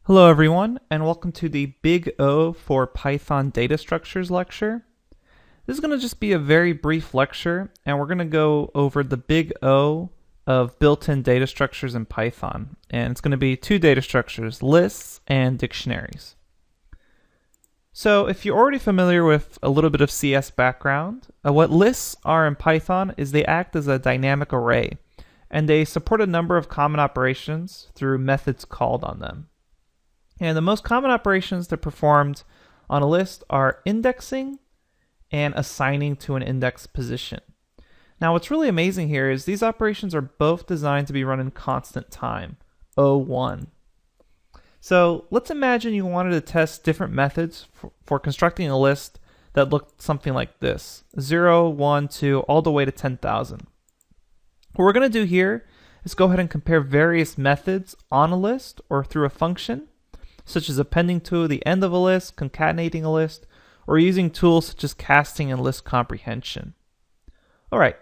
Hello everyone, and welcome to the Big O for Python Data Structures lecture. This is going to just be a very brief lecture, and we're going to go over the Big O of built-in data structures in Python. And it's going to be two data structures, lists and dictionaries. So if you're already familiar with a little bit of CS background, what lists are in Python is they act as a dynamic array, and they support a number of common operations through methods called on them. And the most common operations that are performed on a list are indexing and assigning to an index position. Now what's really amazing here is these operations are both designed to be run in constant time, O1. So let's imagine you wanted to test different methods for constructing a list that looked something like this, 0, 1, 2, all the way to 10,000. What we're going to do here is go ahead and compare various methods on a list or through a function, such as appending to the end of a list, concatenating a list, or using tools such as casting and list comprehension. Alright,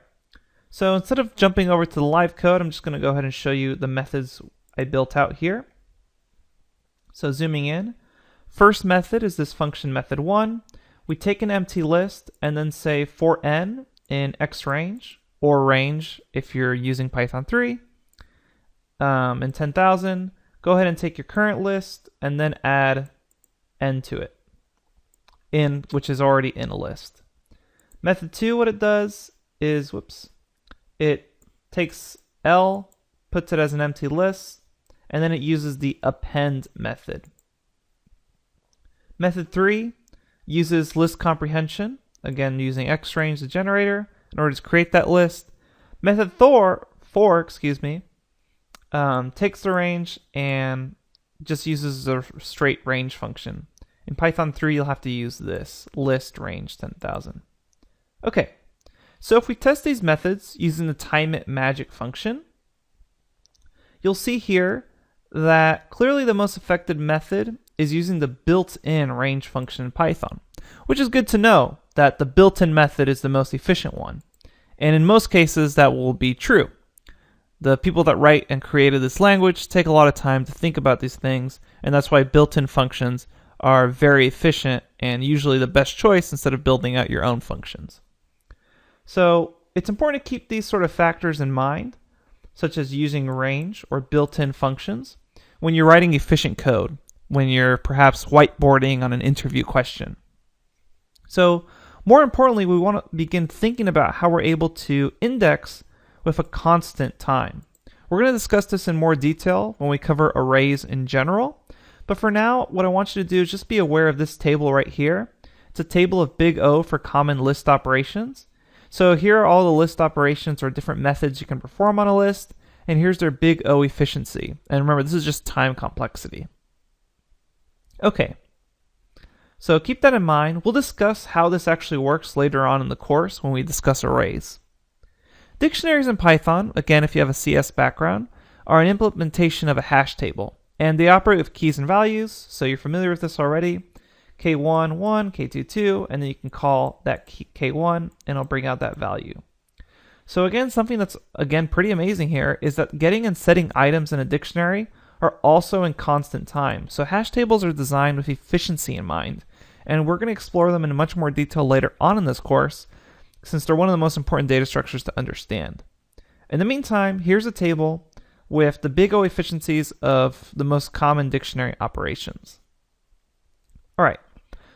so instead of jumping over to the live code, I'm just going to go ahead and show you the methods I built out here. So zooming in, first method is this function method 1. We take an empty list and then say for n in xrange, or range if you're using Python 3, in 10,000. Go ahead and take your current list and then add n to it, which is already in a list. Method 2, what it does is, it takes L, puts it as an empty list, and then it uses the append method. Method 3 uses list comprehension, again using xrange, the generator, in order to create that list. Method 4, takes the range and just uses a straight range function. In Python 3, you'll have to use this, list range 10,000. Okay, so if we test these methods using the timeItMagic function, you'll see here that clearly the most effective method is using the built-in range function in Python, which is good to know that the built-in method is the most efficient one. And in most cases, that will be true. The people that write and created this language take a lot of time to think about these things, and that's why built-in functions are very efficient and usually the best choice instead of building out your own functions. So it's important to keep these sort of factors in mind, such as using range or built-in functions, when you're writing efficient code, when you're perhaps whiteboarding on an interview question. So more importantly, we want to begin thinking about how we're able to index with a constant time. We're going to discuss this in more detail when we cover arrays in general, but for now, what I want you to do is just be aware of this table right here. It's a table of Big O for common list operations. So here are all the list operations or different methods you can perform on a list, and here's their Big O efficiency. And remember, this is just time complexity. Okay, so keep that in mind. We'll discuss how this actually works later on in the course when we discuss arrays. Dictionaries in Python, again if you have a CS background, are an implementation of a hash table, and they operate with keys and values, so you're familiar with this already. K1, 1, K2, 2, and then you can call that K1 and it'll bring out that value. So again, something that's again pretty amazing here is that getting and setting items in a dictionary are also in constant time. So hash tables are designed with efficiency in mind, and we're going to explore them in much more detail later on in this course, since they're one of the most important data structures to understand. In the meantime, here's a table with the Big O efficiencies of the most common dictionary operations. Alright,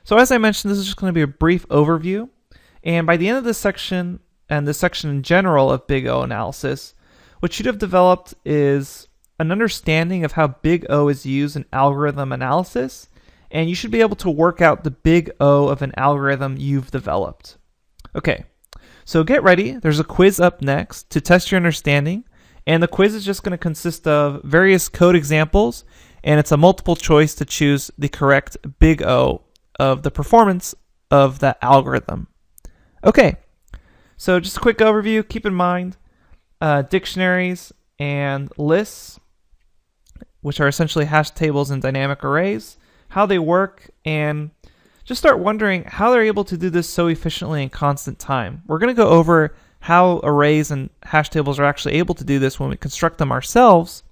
so as I mentioned, this is just going to be a brief overview, and by the end of this section, and this section in general of Big O analysis, what you'd have developed is an understanding of how Big O is used in algorithm analysis, and you should be able to work out the Big O of an algorithm you've developed. Okay, so get ready. There's a quiz up next to test your understanding, and the quiz is just going to consist of various code examples, and it's a multiple choice to choose the correct Big O of the performance of that algorithm. Okay, so just a quick overview. Keep in mind dictionaries and lists, which are essentially hash tables and dynamic arrays, how they work, and just start wondering how they're able to do this so efficiently in constant time. We're going to go over how arrays and hash tables are actually able to do this when we construct them ourselves,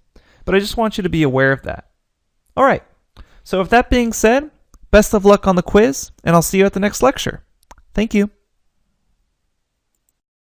but I just want you to be aware of that. All right, So with that being said, best of luck on the quiz, and I'll see you at the next lecture. Thank you.